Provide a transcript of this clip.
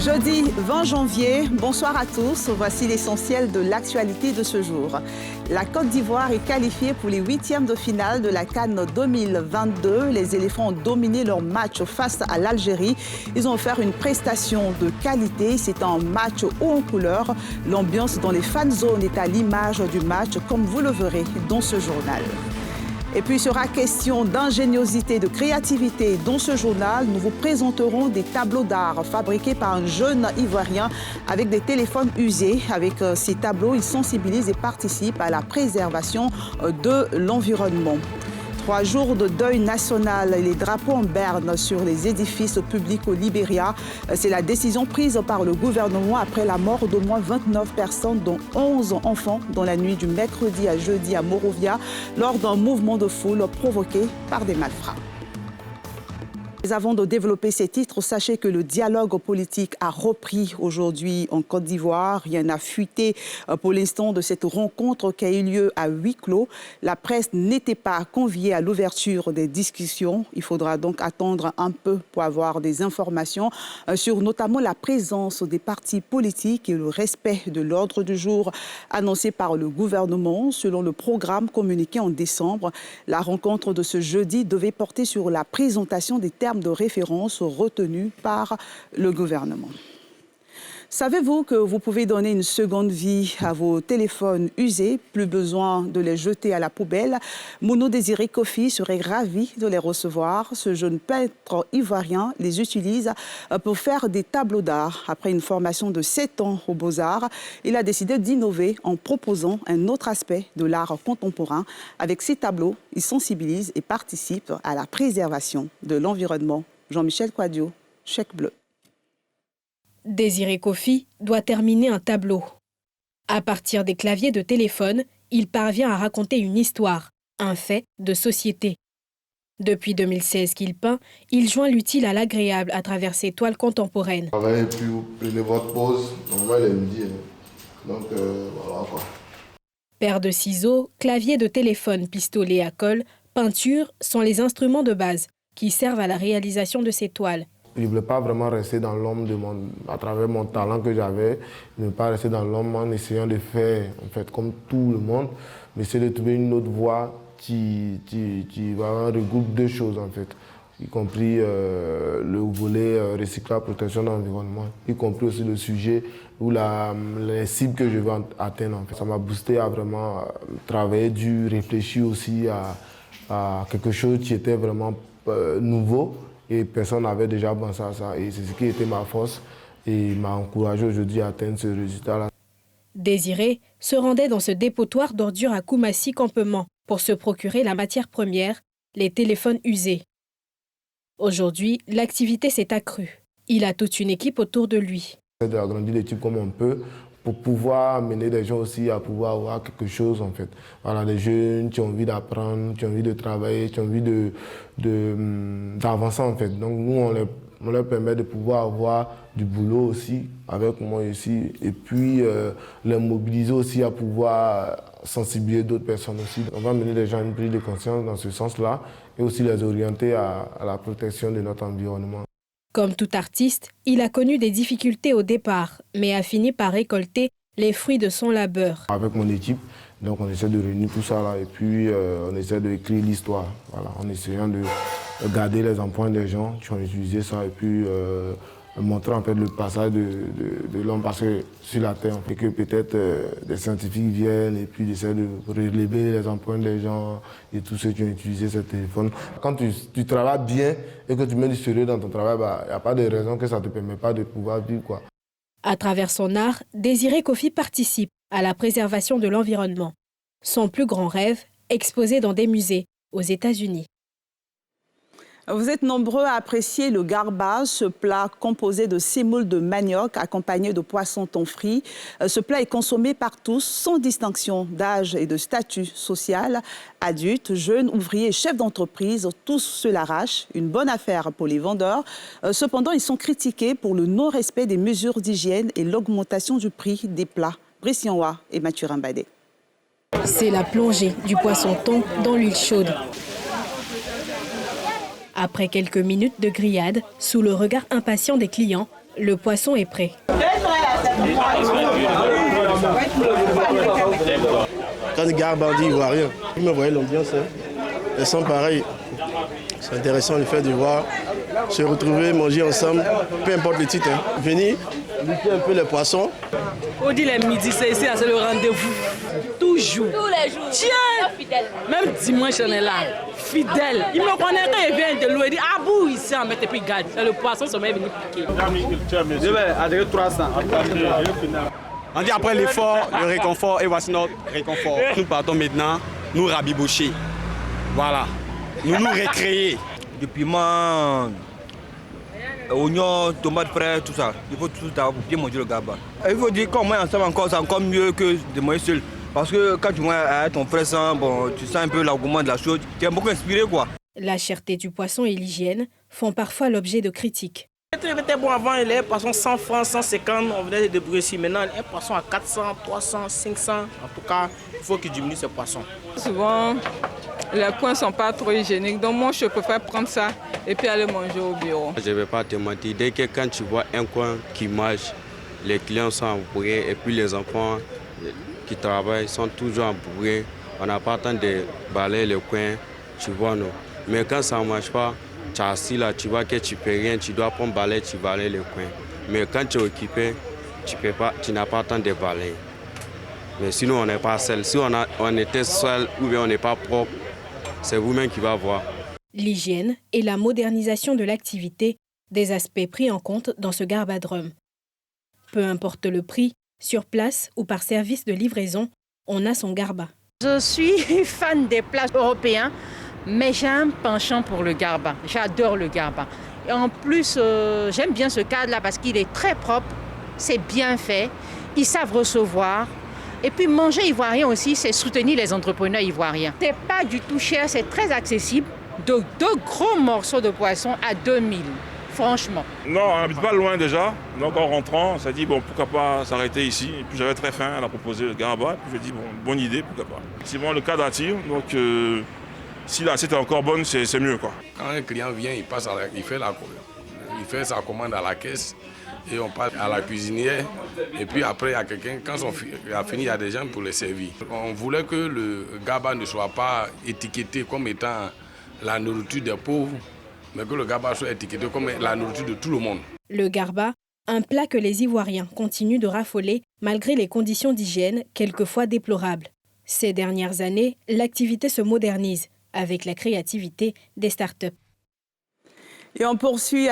Jeudi 20 janvier, bonsoir à tous. Voici l'essentiel de l'actualité de ce jour. La Côte d'Ivoire est qualifiée pour les huitièmes de finale de la CAN 2022. Les éléphants ont dominé leur match face à l'Algérie. Ils ont offert une prestation de qualité. C'est un match haut en couleur. L'ambiance dans les fan zones est à l'image du match, comme vous le verrez dans ce journal. Et puis, il sera question d'ingéniosité, de créativité. Dans ce journal, nous vous présenterons des tableaux d'art fabriqués par un jeune Ivoirien avec des téléphones usés. Avec ces tableaux, il sensibilise et participe à la préservation de l'environnement. 3 jours de deuil national et les drapeaux en berne sur les édifices publics au Libéria. C'est la décision prise par le gouvernement après la mort d'au moins 29 personnes, dont 11 enfants, dans la nuit du mercredi à jeudi à Monrovia, lors d'un mouvement de foule provoqué par des malfrats. Avant de développer ces titres, sachez que le dialogue politique a repris aujourd'hui en Côte d'Ivoire. Rien n'a fuité pour l'instant de cette rencontre qui a eu lieu à huis clos. La presse n'était pas conviée à l'ouverture des discussions. Il faudra donc attendre un peu pour avoir des informations sur notamment la présence des partis politiques et le respect de l'ordre du jour annoncé par le gouvernement. Selon le programme communiqué en décembre, la rencontre de ce jeudi devait porter sur la présentation des termes de référence retenus par le gouvernement. Savez-vous que vous pouvez donner une seconde vie à vos téléphones usés? Plus besoin de les jeter à la poubelle. Mouno Désiré Kofi serait ravi de les recevoir. Ce jeune peintre ivoirien les utilise pour faire des tableaux d'art. Après une formation de 7 ans aux Beaux-Arts, il a décidé d'innover en proposant un autre aspect de l'art contemporain. Avec ces tableaux, il sensibilise et participe à la préservation de l'environnement. Jean-Michel Quadio, Chèque Bleu. Désiré Kofi doit terminer un tableau. À partir des claviers de téléphone, il parvient à raconter une histoire, un fait de société. Depuis 2016 qu'il peint, il joint l'utile à l'agréable à travers ses toiles contemporaines. Travailler puis vous prenez votre pause, normalement il est midi. Donc voilà quoi. Paire de ciseaux, clavier de téléphone, pistolet à colle, peinture sont les instruments de base qui servent à la réalisation de ces toiles. Je ne voulais pas vraiment rester dans l'ombre à travers mon talent que j'avais, ne pas rester dans l'ombre en essayant de faire en fait, comme tout le monde, mais essayer de trouver une autre voie qui regroupe 2 choses en fait, y compris le volet recyclage, protection de l'environnement, y compris aussi le sujet ou les cibles que je veux atteindre. En fait. Ça m'a boosté à vraiment travailler dur, réfléchir aussi à quelque chose qui était vraiment nouveau. Et personne n'avait déjà pensé à ça. Et c'est ce qui était ma force et m'a encouragé aujourd'hui à atteindre ce résultat-là. Désiré se rendait dans ce dépotoir d'ordures à Koumassi Campement pour se procurer la matière première, les téléphones usés. Aujourd'hui, l'activité s'est accrue. Il a toute une équipe autour de lui. De agrandir l'équipe comme on peut pour pouvoir amener des gens aussi à pouvoir avoir quelque chose en fait. Voilà, des jeunes qui ont envie d'apprendre, qui ont envie de travailler, qui ont envie d'avancer en fait. Donc nous, on leur permet de pouvoir avoir du boulot aussi avec moi ici et puis les mobiliser aussi à pouvoir sensibiliser d'autres personnes aussi. On va mener les gens à une prise de conscience dans ce sens-là et aussi les orienter à la protection de notre environnement. Comme tout artiste, il a connu des difficultés au départ, mais a fini par récolter les fruits de son labeur. Avec mon équipe, donc on essaie de réunir tout ça là et puis on essaie d'écrire l'histoire. Voilà, en essayant de garder les empreintes des gens qui ont utilisé ça et puis montrer en fait le passage de l'homme parce que sur la Terre, on fait que peut-être des scientifiques viennent et puis essaient de relever les empreintes des gens et tous ceux qui ont utilisé ce téléphone. Quand tu travailles bien et que tu mets du sérieux dans ton travail, il n'y a pas de raison que ça ne te permet pas de pouvoir vivre, quoi. À travers son art, Désiré Kofi participe à la préservation de l'environnement. Son plus grand rêve, exposé dans des musées aux États-Unis. Vous êtes nombreux à apprécier le garba, ce plat composé de sémoule de manioc accompagné de poisson thon frit. Ce plat est consommé par tous, sans distinction d'âge et de statut social. Adultes, jeunes, ouvriers, chefs d'entreprise, tous se l'arrachent. Une bonne affaire pour les vendeurs. Cependant, ils sont critiqués pour le non-respect des mesures d'hygiène et l'augmentation du prix des plats. Brice Yanwa et Mathurin Badé. C'est la plongée du poisson thon dans l'huile chaude. Après quelques minutes de grillade, sous le regard impatient des clients, Le poisson est prêt. Quand les gars bandits ivoiriens, ils me voyaient l'ambiance, elles sont pareilles. C'est intéressant le fait de voir, se retrouver, manger ensemble, peu importe le titre. Venir goûter un peu les poissons. On dit les midis, c'est ici, c'est le rendez-vous. Toujours. Tous les jours. Tiens, même dimanche, on est là. Fidèle. Il me connaît quand il vient de l'eau. Il dit, ah vous ici, on met et puis garde. C'est le poisson, ça m'est venu piquer. Je vais adhérer 300. On dit après l'effort, le réconfort, et voici notre réconfort. Nous partons maintenant nous rabibocher. Voilà. Nous récréer. Du piment, oignons, tomates fraîches, tout ça. Il faut tout ça pour bien manger le gaba. Il faut dire qu'on mange ensemble encore, c'est encore mieux que de manger seul. Parce que quand tu manges avec ton frère, bon, tu sens un peu l'engouement de la chose. Tu es beaucoup inspiré, quoi. La cherté du poisson et l'hygiène font parfois l'objet de critiques. C'était bon avant, les poissons 100 francs, 150, on venait de débrouiller ici. Maintenant, un poisson à 400, 300, 500. En tout cas, il faut qu'il diminue ces poissons. Souvent, les coins ne sont pas trop hygiéniques. Donc moi, je préfère prendre ça et puis aller manger au bureau. Je ne vais pas te mentir. Dès que quand tu vois un coin qui marche, les clients sont embourrés et puis les enfants qui travaillent sont toujours embourrés. On n'a pas le temps de balayer le coin, tu vois, non. Mais quand ça ne marche pas, tu es assis là, tu vois que tu ne peux rien, tu dois prendre balai, tu balayes le coin. Mais quand tu es occupé, tu n'as pas le temps de balayer. Mais sinon, on n'est pas seul. Si on était seul ou bien on n'est pas propre, c'est vous-même qui va voir. L'hygiène et la modernisation de l'activité, des aspects pris en compte dans ce garbadrum. Peu importe le prix, sur place ou par service de livraison, on a son garba. Je suis fan des plats européens, mais j'ai un penchant pour le garba. J'adore le garba. Et en plus, j'aime bien ce cadre-là parce qu'il est très propre, c'est bien fait, ils savent recevoir. Et puis manger ivoirien aussi, c'est soutenir les entrepreneurs ivoiriens. C'est pas du tout cher, c'est très accessible. De 2 gros morceaux de poisson à 2000, franchement. Non, on n'habite pas loin déjà. Donc en rentrant, on s'est dit, bon, pourquoi pas s'arrêter ici. Et puis j'avais très faim, elle a proposé le garba. Et puis j'ai dit, bon, bonne idée, pourquoi pas. Effectivement, le cadre attire. Donc si l'assiette est encore bonne, c'est mieux, quoi. Quand un client vient, il fait sa commande à la caisse. Et on passe à la cuisinière. Et puis après, il y a quelqu'un, quand on a fini, il y a des gens pour les servir. On voulait que le gaba ne soit pas étiqueté comme étant la nourriture des pauvres, mais que le gaba soit étiqueté comme la nourriture de tout le monde. Le garba, un plat que les Ivoiriens continuent de raffoler malgré les conditions d'hygiène quelquefois déplorables. Ces dernières années, l'activité se modernise avec la créativité des startups. Et on poursuit